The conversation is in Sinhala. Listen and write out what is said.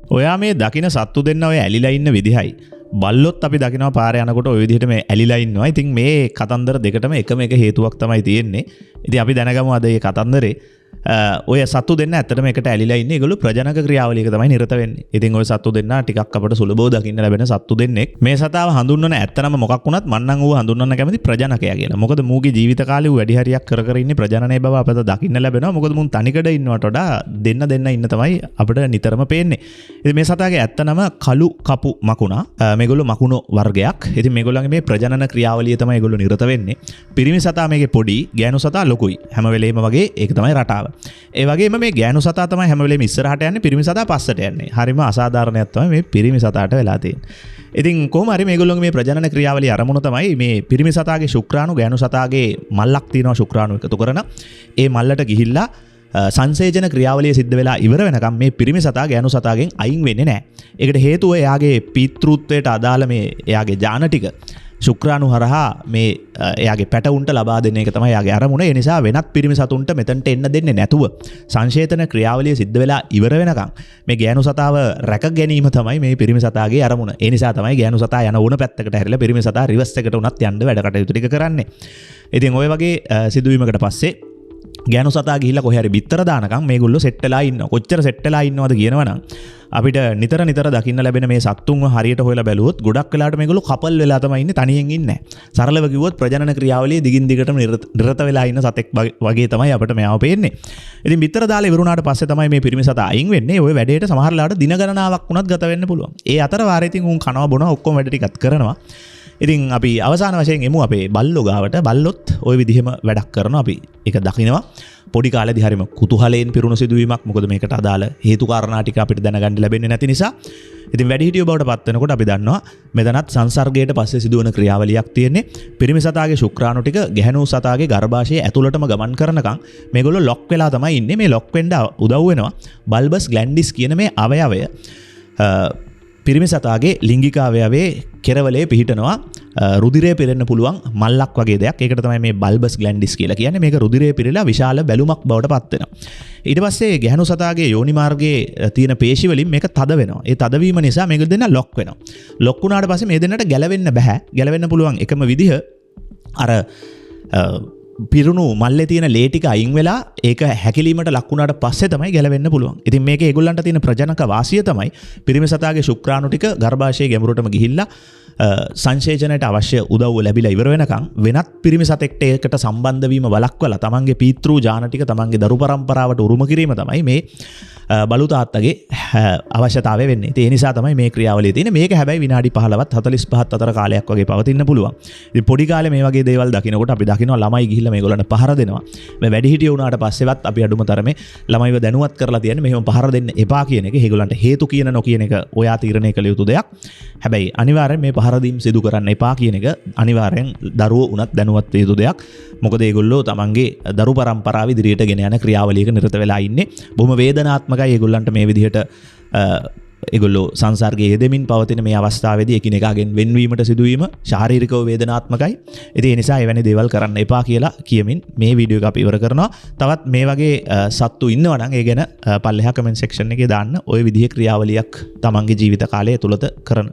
ඔයා මේ දකින සත්තු දෙන්න ඔය ඇලිලා ඉන්න විදිහයි බල්ලොත් අපි දකිනවා පාරේ යනකොට ඔය විදිහට මේ ඇලිලා ඉන්නවා. ඉතින් මේ කතන්දර දෙකටම එකම එක හේතුවක් තමයි තියෙන්නේ. ඉතින් අපි දැනගමු අද මේ කතන්දරේ ඔය සත්තු දෙන්න ඇත්තටම එකට ඇලිලා ඉන්නේ. ඒගොල්ලෝ ප්‍රජනක ක්‍රියාවලියක තමයි නිරත වෙන්නේ. ඉතින් ඔය සත්තු දෙන්න ටිකක් අපට සුලභව දකින්න ලැබෙන සත්තු දෙන්නෙක්. මේ සතාව හඳුන්වන ඇත්තනම මොකක් වුණත් මන්නම් ඌව හඳුන්වන්න කැමති ප්‍රජනකයා කියලා. මොකද මූගේ ජීවිත කාලේ ඌ වැඩි හරියක් කර ඉන්නේ ප්‍රජනනයේ බව අපට දකින්න ලැබෙනවා. මොකද මුන් තනිකඩ ඉන්නවට වඩා දෙන්න ඉන්න තමයි අපිට නිතරම පේන්නේ. ඉතින් මේ සතාගේ ඇත්තනම කළු කපු මකුණා. මේගොල්ලෝ මකුණු වර්ගයක්. ඉතින් මේගොල්ලන්ගේ මේ ප්‍රජනන ක්‍රියාවලිය තමයි ඒගොල්ලෝ නිරත වෙන්නේ. පිරිමි සතා මේකේ පොඩි, ගෑනු සතා ලොකුයි. හැම වෙලේම වගේ ඒක තමයි රටාව. ඒ වගේම මේ ගෑනු සතා තමයි හැම වෙලේම ඉස්සරහට යන්නේ, පිරිමි සතා පස්සට යන්නේ. හරිම අසාධාරණයක් තමයි මේ පිරිමි සතාට වෙලා තියෙන්නේ. ඉතින් කොහොම හරි මේගොල්ලෝගේ මේ ප්‍රජනන ක්‍රියාවලිය අරමුණ තමයි මේ පිරිමි සතාගේ ශුක්‍රාණු ගෑනු සතාගේ මල්ලක් තියෙනවා ශුක්‍රාණු එකතු කරන. ඒ මල්ලට ගිහිල්ලා සංසේචන ක්‍රියාවලිය සිද්ධ වෙලා ඉවර වෙනකම් මේ පිරිමි සතා ගෑනු සතාගෙන් අයින් වෙන්නේ නැහැ. ඒකට හේතුව එයාගේ පීතෘත්වයට අදාළ මේ එයාගේ ජාන ටික ශුක්‍රාණු හරහා මේ එයාගේ පැටවුන්ට ලබා දෙන එක තමයි එයාගේ අරමුණ. ඒ නිසා වෙනත් පිරිමි සතුන්ට මෙතනට එන්න දෙන්නේ නැතුව සංශේතන ක්‍රියාවලිය සිද්ධ වෙලා ඉවර වෙනකම් මේ ගෑනු සතාව රැක ගැනීම තමයි මේ පිරිමි සතාගේ අරමුණ. ඒ නිසා තමයි ගෑනු සතා යන ඕන පැත්තකට හැරිලා පිරිමි සතා රිවර්ස් එකට උනත් යන්න වැඩ කටයුතු ටික කරන්නේ. ඉතින් ওই වගේ සිදුවීමකට පස්සේ ගෑනු සතා ගිහිල්ලා කොහේ හරි බිත්තර දානකම් මේගොල්ලෝ සෙට් වෙලා ඉන්නවා. කොච්චර සෙට් වෙලා ඉන්නවද කියනවනම් අපිට නිතර දකින්න ලැබෙන මේ සත්තුන්ව හරියට හොයලා බැලුවොත් ගොඩක් වෙලාවට මේගොල්ලෝ කපල් වෙලා තමයි ඉන්නේ, තනියෙන් ඉන්නේ නැහැ. සරලව කිව්වොත් ප්‍රජනන ක්‍රියාවලියේ දිගින් දිගටම නිරත වෙලා ඉන්න සතෙක් වගේ තමයි අපිට මෙයාව පේන්නේ. ඉතින් බිත්තර දාලා ඉවරුණාට පස්සේ තමයි මේ පිරිමි සතා අයින් වෙන්නේ. ওই වැඩේට සමහරලාට දින ගණනාවක් වුණත් ගත වෙන්න පුළුවන්. ඒ අතර වාරේ ඉතින් උන් කනවා බොනවා ඔක්කොම වැඩ ටිකත් කරනවා. ඉතින් අපි අවසාන වශයෙන් එමු අපේ බල්ලෝ ගාවට. බල්ලොත් ওই විදිහම වැඩක් කරනවා. අපි ඒක දකිනවා. පොඩි කාලේදී හරිම කුතුහලයෙන් පිරුණු සිදුවීමක්. මොකද මේකට අදාළ හේතු කාරණා ටික අපිට දැනගන්න ලැබෙන්නේ නැති නිසා. ඉතින් වැඩිහිටියෝ බවට පත් වෙනකොට අපි දන්නවා මෙතනත් සංසර්ගයට පස්සේ සිදුවන ක්‍රියාවලියක් තියෙන්නේ. පිරිමි සතාගේ ශුක්‍රාණු ටික ගැහණු සතාගේ ගර්භාෂයේ ඇතුළටම ගමන් කරනකම් මේගොල්ලෝ ලොක් වෙලා තමයි ඉන්නේ. මේ ලොක් වෙන්න උදව් වෙනවා බල්බස් ග්ලැන්ඩිස් කියන මේ අවයවය. පිරිමි සතාගේ ලිංගික අවයවයේ කෙරවලේ පිහිටනවා රුධිරය පිරෙන්න පුළුවන් මල්ලක් වගේ දෙයක්. ඒකට තමයි මේ බල්බස් ග්ලැන්ඩිස් කියලා කියන්නේ. මේක රුධිරය පිරෙලා විශාල බැලුමක් බවට පත් වෙනවා. ඊට පස්සේ ගැහණු සතාගේ යෝනි මාර්ගයේ තියෙන පේශි වලින් මේක තද වෙනවා. ඒ තදවීම නිසා මේක දෙන්න ලොක් වෙනවා. ලොක් වුණාට පස්සේ මේ දෙන්නට ගැලවෙන්න බෑ. ගැලවෙන්න පුළුවන් එකම විදිහ අර පිරුණු මල්ලේ තියෙන ලේ ටික අයින් වෙලා ඒක හැකිලීමට ලක් වුණාට පස්සේ තමයි ගැලවෙන්න පුළුවන්. ඉතින් මේකේ ඒගොල්ලන්ට තියෙන ප්‍රජනක වාසිය තමයි පිරිමි සතාගේ ශුක්‍රාණු ටික ගර්භාෂයේ ගැඹුරටම ගිහිල්ලා සංශේචනයට අවශ්‍ය උදව්ව ලැබිලා ඉවර වෙනකම් වෙනත් පිරිමි සතෙක්ට ඒකට සම්බන්ධ වීම වළක්වලා තමන්ගේ පීතෘ ජාන ටික තමන්ගේ දරු පරම්පරාවට උරුම කිරීම තමයි මේ බලු තාත්තගේ අවශ්‍යතාවය වෙන්නේ. ඒ නිසා තමයි මේ ක්‍රියාවලිය තියෙන්නේ. මේක හැබැයි විනාඩි 15ත් 45ත් අතර කාලයක් වගේ පවතින්න පුළුවන්. ඉතින් පොඩි කාලේ මේ වගේ දේවල් දකිනකොට අපි දකිනවා ළමයි ගිහිල්ලා මේගොල්ලන්ට පහර දෙනවා. මේ වැඩිහිටියෝ වුණාට පස්සෙවත් අපි අඩුම තරමේ ළමයිව දැනුවත් කරලා තියන්නේ මෙහෙම පහර දෙන්න එපා කියන එක. ඒගොල්ලන්ට හේතු කියන නොකියන එක ඔයා තීරණය කළ යුතු දෙයක්. හැබැයි අනිවාර්යෙන් මේ පහර දීම් සිදු කරන්න එපා කියන එක අනිවාර්යෙන් දරුවෝ උනත් දැනුවත් විය යුතු දෙයක්. මොකද ඒගොල්ලෝ තමන්ගේ දරු පරම්පරාව ඉදිරියට ගෙන යන ක්‍රියාවලියක නිරත වෙලා ඉන්නේ. බොහොම වේදනාත්මකයි ඒගොල්ලන්ට මේ විදිහට ඒගොල්ලෝ සංසර්ගයේ යෙදෙමින් පවතින මේ අවස්ථාවේදී එකිනෙකාගෙන් වෙන්වීමට සිදුවීම ශාරීරිකව වේදනාත්මකයි. ඉතින් ඒ නිසා එවැනි දේවල් කරන්න එපා කියලා කියමින් මේ වීඩියෝ එක අපි ඉවර කරනවා. තවත් මේ වගේ සත්තු ඉන්නවා නම් ඒ ගැන පල්ලෙහා කමෙන්ට් සෙක්ෂන් එකේ දාන්න. ওই විදිහේ ක්‍රියාවලියක් තමන්ගේ ජීවිත කාලය තුලත කරන